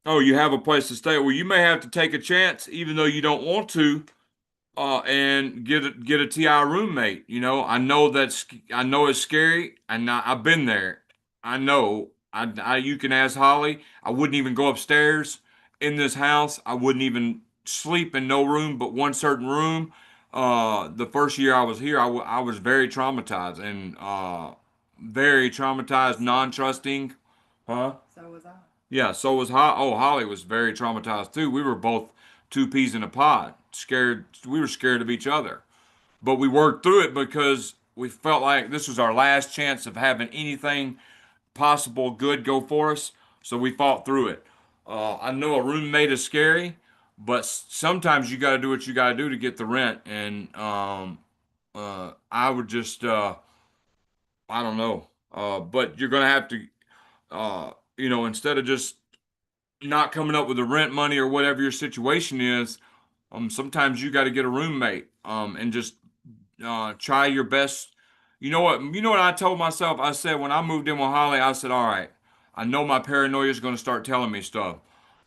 oh, you have a place to stay. Well, you may have to take a chance, even though you don't want to, and get a TI roommate. I know it's scary, and I've been there. I know. You can ask Holly. I wouldn't even go upstairs in this house. I wouldn't even sleep in no room but one certain room. The first year I was here, I was very traumatized and very traumatized, non-trusting. Huh? So was I. Yeah, so was Holly was very traumatized too. We were both two peas in a pod, scared. We were scared of each other, but we worked through it because we felt like this was our last chance of having anything possible good go for us. So we fought through it. I know a roommate is scary, but sometimes you got to do what you got to do to get the rent. And I would just, I don't know, but you're gonna have to, instead of just not coming up with the rent money or whatever your situation is, sometimes you got to get a roommate, and just try your best. You know what I told myself? I said when I moved in with Holly, I said, all right, I know my paranoia is going to start telling me stuff.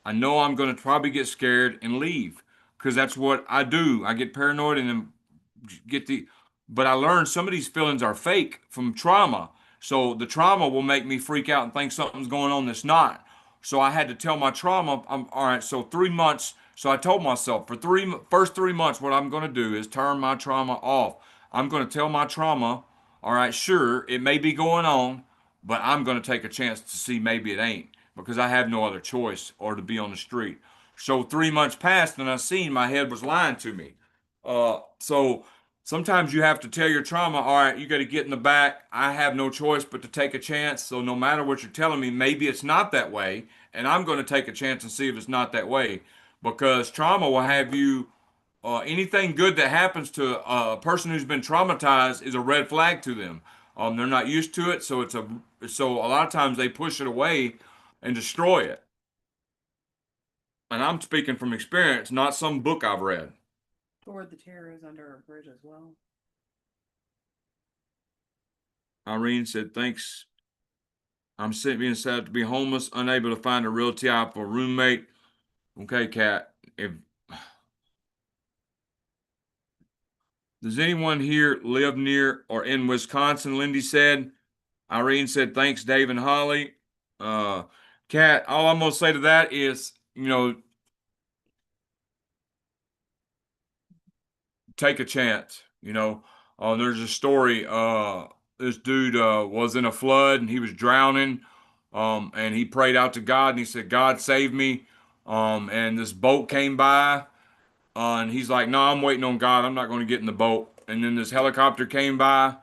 I know I'm going to probably get scared and leave because that's what I do. I get paranoid and then get the, but I learned some of these feelings are fake from trauma. So the trauma will make me freak out and think something's going on that's not. So I had to tell my trauma, I'm all right. So 3 months. So I told myself for first 3 months, what I'm going to do is turn my trauma off. I'm going to tell my trauma, all right, sure, it may be going on, but I'm going to take a chance to see maybe it ain't because I have no other choice or to be on the street. So 3 months passed and I seen my head was lying to me. So sometimes you have to tell your trauma, all right, you got to get in the back. I have no choice but to take a chance. So no matter what you're telling me, maybe it's not that way. And I'm going to take a chance and see if it's not that way because trauma will have you, anything good that happens to a person who's been traumatized is a red flag to them. They're not used to it. So a lot of times they push it away and destroy it. And I'm speaking from experience, not some book I've read. Or the terror is under a bridge as well. Irene said, thanks. I'm being sad to be homeless, unable to find a real TI for a roommate. Okay, Kat. If does anyone here live near or in Wisconsin? Lindy said. Irene said, thanks, Dave and Holly. Kat, all I'm gonna say to that is, take a chance. There's a story. This dude was in a flood and he was drowning. And he prayed out to God and he said, God save me. And this boat came by. And he's like, no, I'm waiting on God. I'm not going to get in the boat. And then this helicopter came by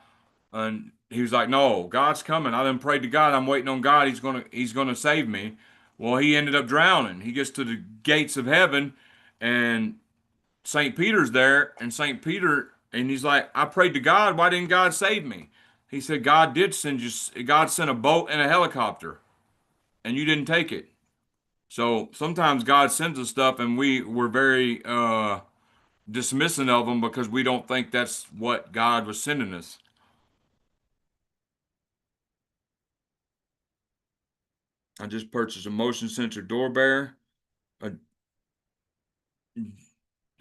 and he was like, no, God's coming. I done prayed to God. I'm waiting on God. He's gonna save me. Well, he ended up drowning. He gets to the gates of heaven and St. Peter's there, and St. Peter, and he's like, I prayed to God. Why didn't God save me? He said, God sent a boat and a helicopter, and you didn't take it. So sometimes God sends us stuff, and we're very dismissing of them because we don't think that's what God was sending us. I just purchased a motion sensor doorbell. A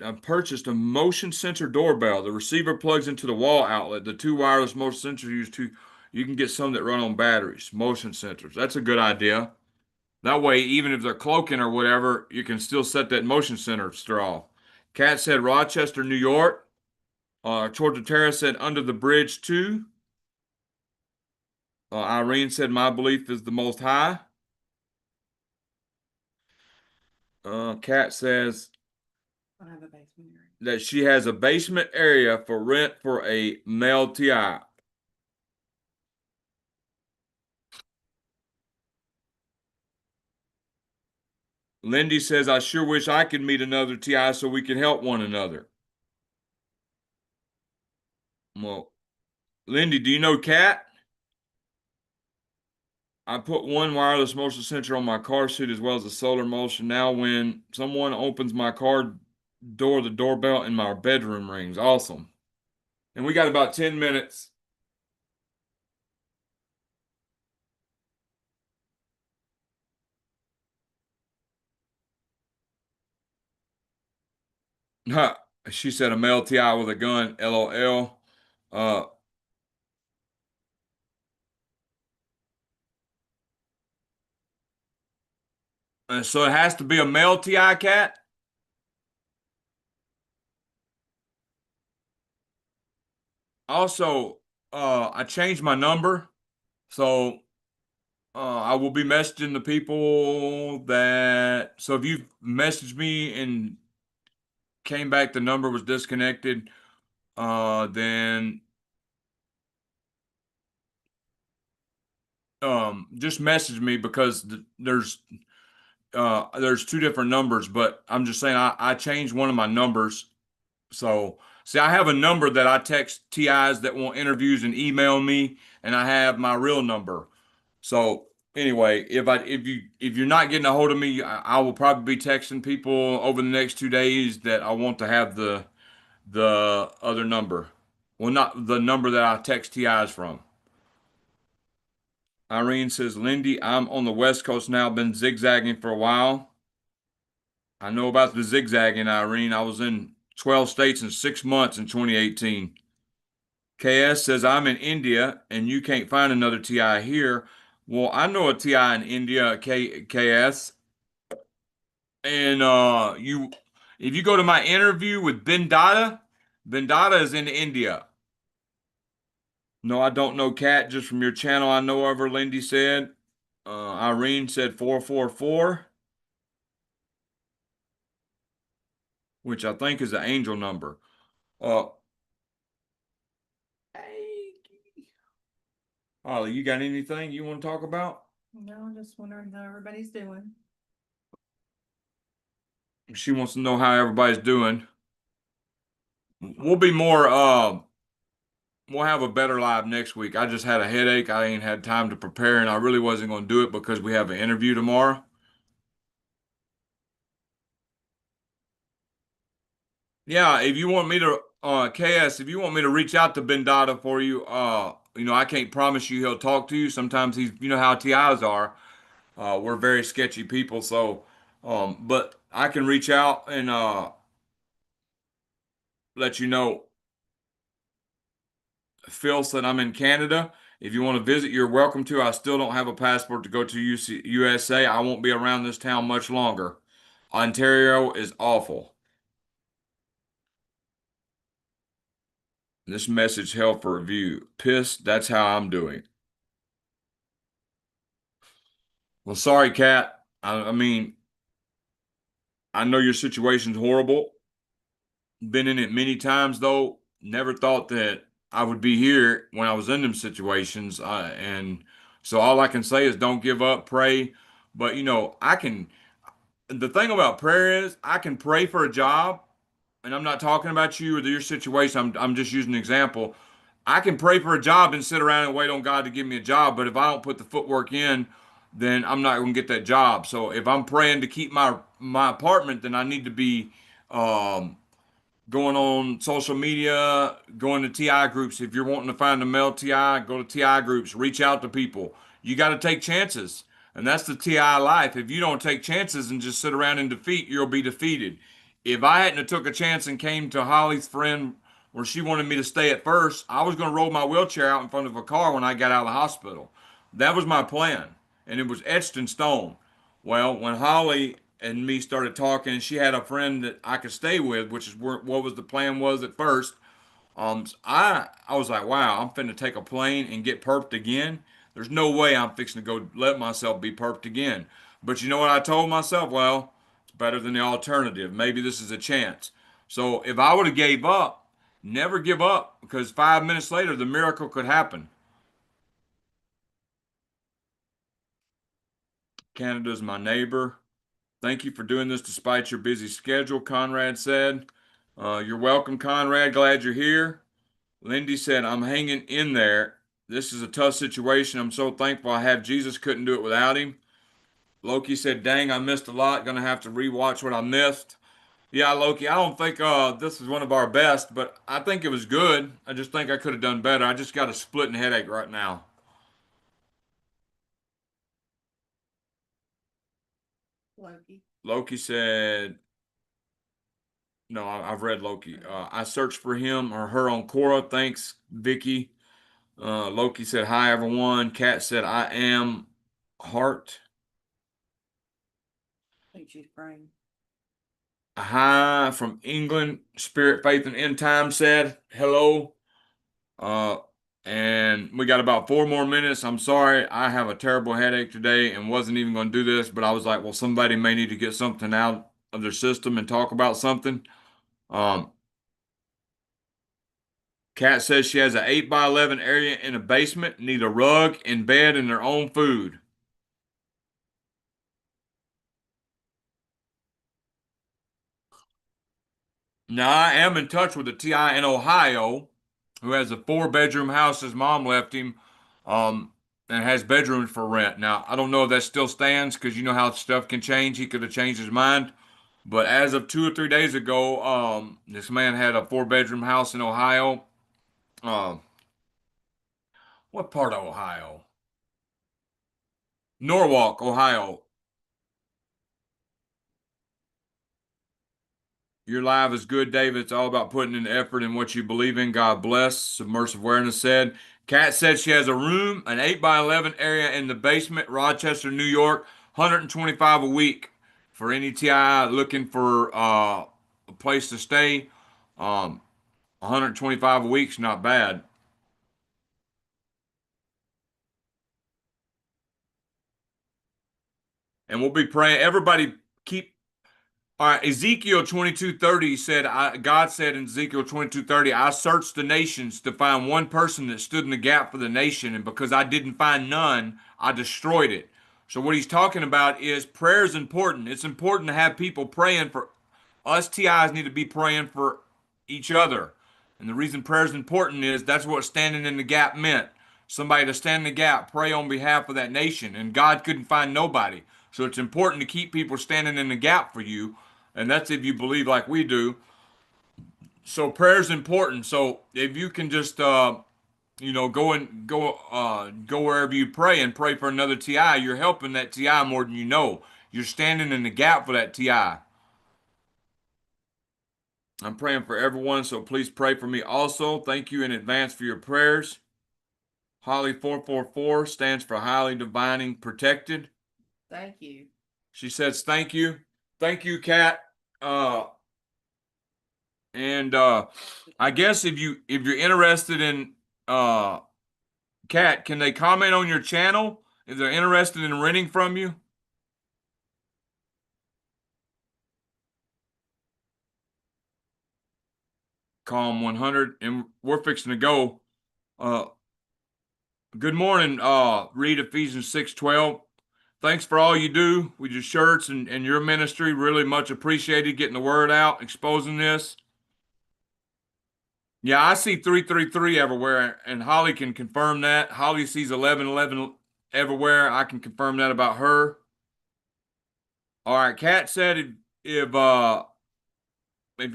I purchased a motion sensor doorbell. The receiver plugs into the wall outlet. The two wireless motion sensors you can get some that run on batteries. Motion sensors. That's a good idea. That way, even if they're cloaking or whatever, you can still set that motion sensor off. Kat said Rochester, New York. Georgia Terra said under the bridge too. Irene said my belief is the most high. Kat says I have a basement area. that she has a basement area for rent for a male TI. Lindy says, I sure wish I could meet another TI so we can help one another. Well, Lindy, do you know Kat? I put one wireless motion sensor on my car seat as well as a solar motion. Now when someone opens my car door, the doorbell in my bedroom rings. Awesome. And we got about 10 minutes. She said a male TI with a gun, LOL. So it has to be a male TI, Cat? Also, I changed my number. So I will be messaging the people that. So if you messaged me and came back, the number was disconnected, then just message me because there's two different numbers, but I'm just saying I changed one of my numbers. So see, I have a number that I text TIs that want interviews and email me, and I have my real number. So anyway, if you're not getting a hold of me, I will probably be texting people over the next 2 days that I want to have the other number. Well, not the number that I text TIs from. Irene says, Lindy, I'm on the West Coast now, been zigzagging for a while. I know about the zigzagging, Irene. I was in 12 states in 6 months in 2018. KS says, I'm in India and you can't find another TI here. Well, I know a TI in India, KS. And if you go to my interview with Ben Dada is in India. No, I don't know Kat, just from your channel I know of her, Lindy said. Irene said 444, which I think is the angel number. Ollie, you got anything you want to talk about? No, just wondering how everybody's doing. She wants to know how everybody's doing. We'll be more we'll have a better live next week. I just had a headache. I ain't had time to prepare and I really wasn't going to do it because we have an interview tomorrow. Yeah, if you want me to KS, if you want me to reach out to Ben Dada for you, I can't promise you he'll talk to you. Sometimes you know how TIs are. We're very sketchy people, so but I can reach out and let you know. Phil said I'm in Canada. If you want to visit, you're welcome to. I still don't have a passport to go to USA. I won't be around this town much longer. Ontario is awful. This message held for review. Pissed, that's how I'm doing. Well, sorry, Kat. I mean, I know your situation's horrible. Been in it many times, though. Never thought that I would be here when I was in them situations. And so all I can say is don't give up, pray. But, the thing about prayer is I can pray for a job, and I'm not talking about you or your situation. I'm just using an example. I can pray for a job and sit around and wait on God to give me a job, but if I don't put the footwork in, then I'm not going to get that job. So if I'm praying to keep my apartment, then I need to be um, going on social media, going to TI groups. If you're wanting to find a male TI, go to TI groups, reach out to people. You got to take chances. And that's the TI life. If you don't take chances and just sit around in defeat, you'll be defeated. If I hadn't have took a chance and came to Holly's friend where she wanted me to stay at first, I was going to roll my wheelchair out in front of a car when I got out of the hospital. That was my plan. And it was etched in stone. Well, when Holly and me started talking, she had a friend that I could stay with, which is what was the plan was at first. I was like, wow, I'm finna take a plane and get perped again. There's no way I'm fixing to go let myself be perped again. But you know what I told myself? Well, it's better than the alternative. Maybe this is a chance. So if I would have gave up, never give up, because 5 minutes later the miracle could happen. Canada's my neighbor. Thank you for doing this despite your busy schedule, Conrad said. You're welcome, Conrad. Glad you're here. Lindy said, I'm hanging in there. This is a tough situation. I'm so thankful I have Jesus. Couldn't do it without him. Loki said, dang, I missed a lot. Gonna have to rewatch what I missed. Yeah, Loki, I don't think this is one of our best, but I think it was good. I just think I could have done better. I just got a splitting headache right now. Loki said, no, I've read Loki. I searched for him or her on Quora. Thanks, Vicky. Loki said, hi, everyone. Kat said, I am heart. I think she's praying. Hi from England. Spirit, Faith, and End Time said, hello. And we got about 4 more minutes. I'm sorry. I have a terrible headache today and wasn't even going to do this, but I was like, well, somebody may need to get something out of their system and talk about something. Kat says she has an 8x11 area in a basement, need a rug and bed and their own food. Now, I am in touch with a TI in Ohio who has a 4-bedroom house his mom left him. and has bedrooms for rent. Now, I don't know if that still stands because you know how stuff can change. He could have changed his mind. But as of 2 or 3 days ago, this man had a 4 bedroom house in Ohio. Um, what part of Ohio? Norwalk, Ohio. Your live is good, David. It's all about putting in effort in what you believe in. God bless. Submersive Awareness said. Kat said she has a room, an 8x11 area in the basement, Rochester, New York, 125 a week for any TI looking for a place to stay. 125 a week's not bad. And we'll be praying. Everybody keep. All right, Ezekiel 22:30 said, God said in Ezekiel 22:30, I searched the nations to find one person that stood in the gap for the nation, and because I didn't find none, I destroyed it. So what he's talking about is prayer is important. It's important to have people praying for us. TIs need to be praying for each other. And the reason prayer is important is that's what standing in the gap meant. Somebody to stand in the gap, pray on behalf of that nation. And God couldn't find nobody. So it's important to keep people standing in the gap for you. And that's if you believe like we do. So prayer is important. So if you can just go wherever you pray and pray for another TI, you're helping that TI more than you know. You're standing in the gap for that TI. I'm praying for everyone, so please pray for me also. Thank you in advance for your prayers. Holly 444 stands for highly divining protected. Thank you. She says thank you. Thank you, Kat. And I guess if you're interested in Kat, can they comment on your channel if they're interested in renting from you? Calm 100, and we're fixing to go. Good morning, read Ephesians 6:12. Thanks for all you do with your shirts and your ministry. Really much appreciated getting the word out, exposing this. Yeah, I see 333 everywhere, and Holly can confirm that. Holly sees 1111 everywhere. I can confirm that about her. All right, Kat said if you're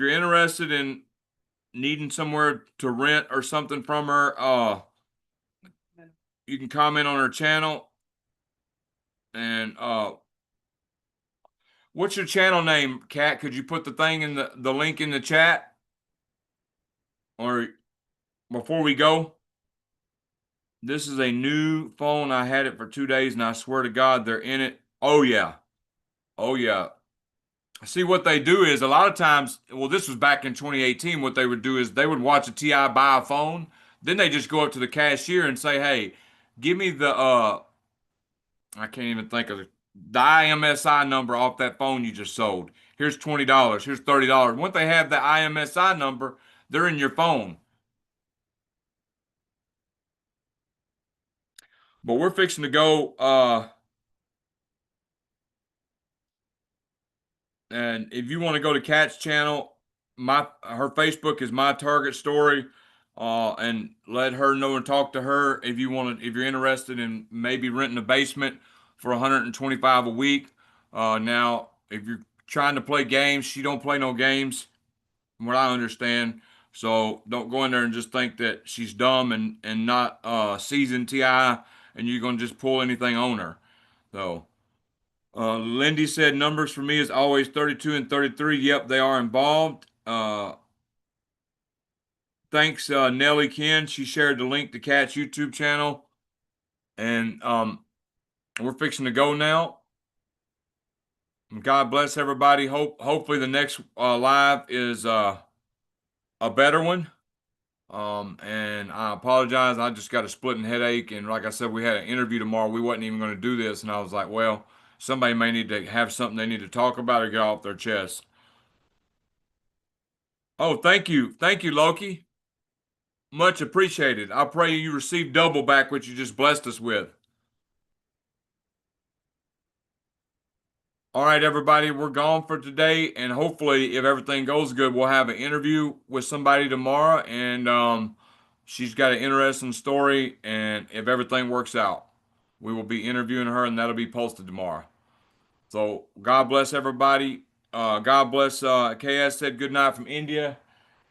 interested in needing somewhere to rent or something from her, you can comment on her channel. And what's your channel name, Kat? Could you put the thing in the link in the chat? Or before we go? This is a new phone. I had it for 2 days, and I swear to God, they're in it. Oh, yeah. Oh, yeah. See, what they do is a lot of times, well, this was back in 2018, what they would do is they would watch a TI buy a phone. Then they just go up to the cashier and say, hey, give me the, I can't even think of the IMSI number off that phone you just sold. Here's $20. Here's $30. Once they have the IMSI number, they're in your phone. But we're fixing to go, and if you want to go to Kat's channel, her Facebook is My Target Story, and let her know and talk to her if if you're interested in maybe renting a basement for 125 a week. Now, if you're trying to play games, she don't play no games, from what I understand. So don't go in there and just think that she's dumb and not seasoned TI, and you're gonna just pull anything on her. So. Lindy said numbers for me is always 32 and 33. Yep, they are involved. Thanks, Nellie Ken. She shared the link to Kat's YouTube channel. And we're fixing to go now. God bless everybody. Hopefully the next live is a better one. And I apologize. I just got a splitting headache. And like I said, we had an interview tomorrow. We wasn't even going to do this. And I was like, well, somebody may need to have something they need to talk about or get off their chest. Oh, thank you. Thank you, Loki. Much appreciated. I pray you receive double back what you just blessed us with. All right, everybody, we're gone for today. And hopefully, if everything goes good, we'll have an interview with somebody tomorrow. And she's got an interesting story. And if everything works out. We will be interviewing her, and that'll be posted tomorrow. So God bless everybody. God bless. KS said good night from India.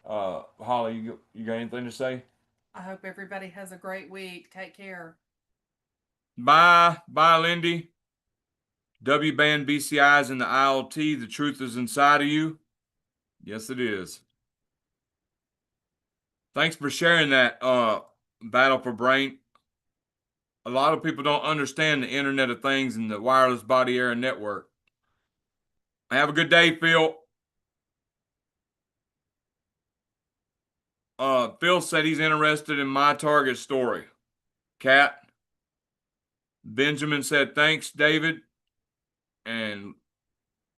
Holly, you got anything to say? I hope everybody has a great week. Take care. Bye, Lindy. W-band BCIs in the ILT. The truth is inside of you. Yes, it is. Thanks for sharing that, Battle for Brain. A lot of people don't understand the Internet of Things and the wireless body area network. Have a good day, Phil. Phil said he's interested in my target story. Cat. Benjamin said, thanks, David. And